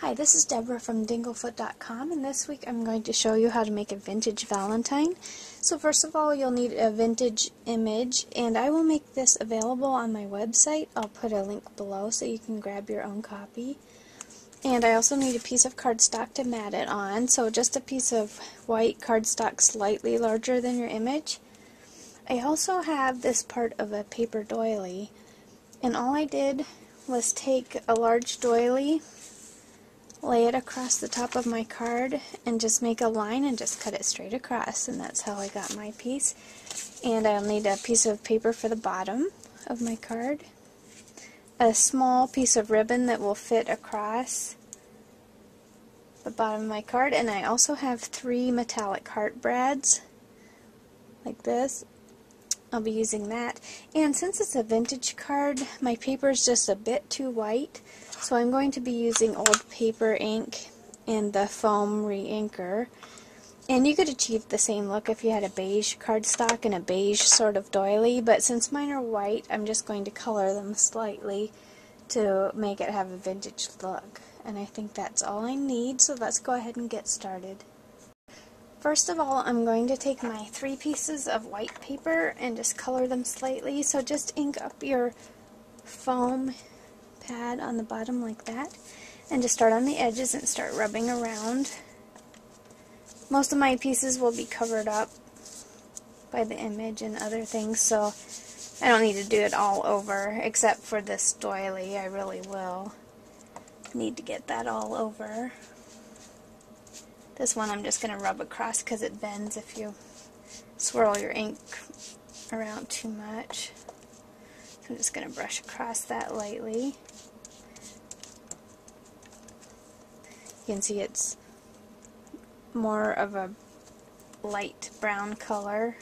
Hi, this is Deborah from Dinglefoot.com, and this week I'm going to show you how to make a vintage Valentine. So first of all, you'll need a vintage image, and I will make this available on my website. I'll put a link below so you can grab your own copy. And I also need a piece of cardstock to mat it on, so just a piece of white cardstock slightly larger than your image. I also have this part of a paper doily, and all I did was take a large doily, lay it across the top of my card, and just make a line and just cut it straight across, and that's how I got my piece. And I'll need a piece of paper for the bottom of my card, a small piece of ribbon that will fit across the bottom of my card, and I also have 3 metallic heart brads like this. I'll be using that. And since it's a vintage card, my paper is just a bit too white, so I'm going to be using old paper ink and the foam re-inker. And you could achieve the same look if you had a beige cardstock and a beige sort of doily, but since mine are white, I'm just going to color them slightly to make it have a vintage look. And I think that's all I need, so let's go ahead and get started. First of all, I'm going to take my 3 pieces of white paper and just color them slightly. So just ink up your foam pad on the bottom like that, and just start on the edges and start rubbing around. Most of my pieces will be covered up by the image and other things, so I don't need to do it all over, except for this doily. I really will need to get that all over. This one I'm just going to rub across because it bends if you swirl your ink around too much. So I'm just going to brush across that lightly. You can see it's more of a light brown color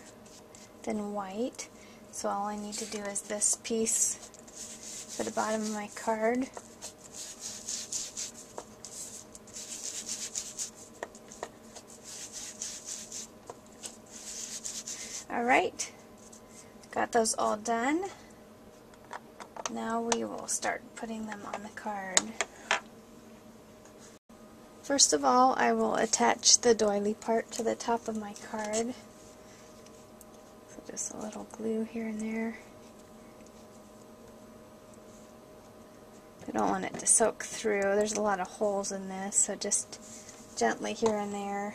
than white. So all I need to do is this piece for the bottom of my card. Alright, got those all done. Now we will start putting them on the card. First of all, I will attach the doily part to the top of my card. So just a little glue here and there. I don't want it to soak through. There's a lot of holes in this, so just gently here and there.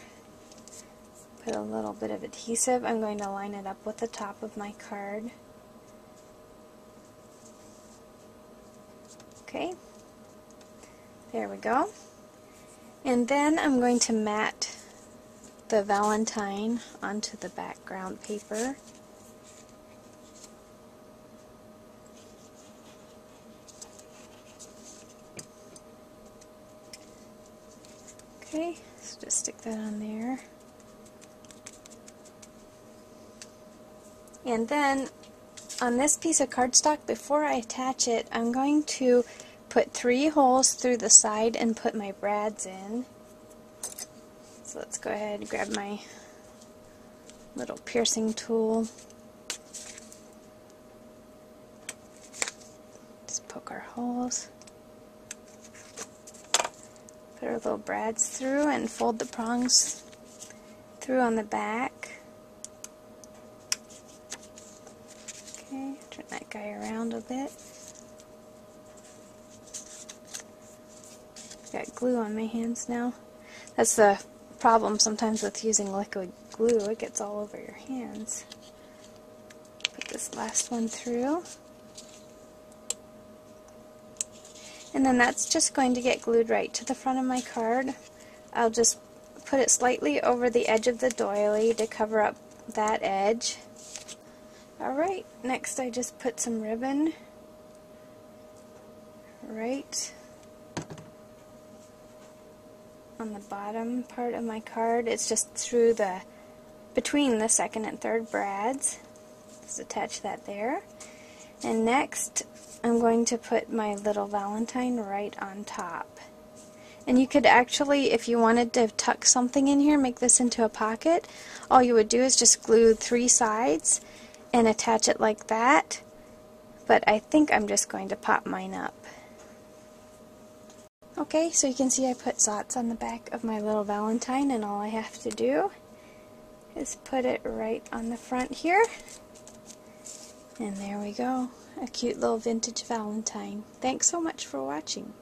Put a little bit of adhesive. I'm going to line it up with the top of my card. Okay, there we go. And then I'm going to mat the Valentine onto the background paper. Okay, so just stick that on there. And then on this piece of cardstock, before I attach it, I'm going to put 3 holes through the side and put my brads in. So let's go ahead and grab my little piercing tool. Just poke our holes. Put our little brads through and fold the prongs through on the back. Okay, turn that guy around a bit. Got glue on my hands now. That's the problem sometimes with using liquid glue. It gets all over your hands. Put this last one through. And then that's just going to get glued right to the front of my card. I'll just put it slightly over the edge of the doily to cover up that edge. Alright, next I just put some ribbon right on the bottom part of my card. It's just through between the second and third brads. Just attach that there. And next I'm going to put my little Valentine right on top. And you could actually, if you wanted to tuck something in here, make this into a pocket, all you would do is just glue 3 sides and attach it like that. But I think I'm just going to pop mine up. Okay, so you can see I put dots on the back of my little Valentine, and all I have to do is put it right on the front here. And there we go, a cute little vintage Valentine. Thanks so much for watching.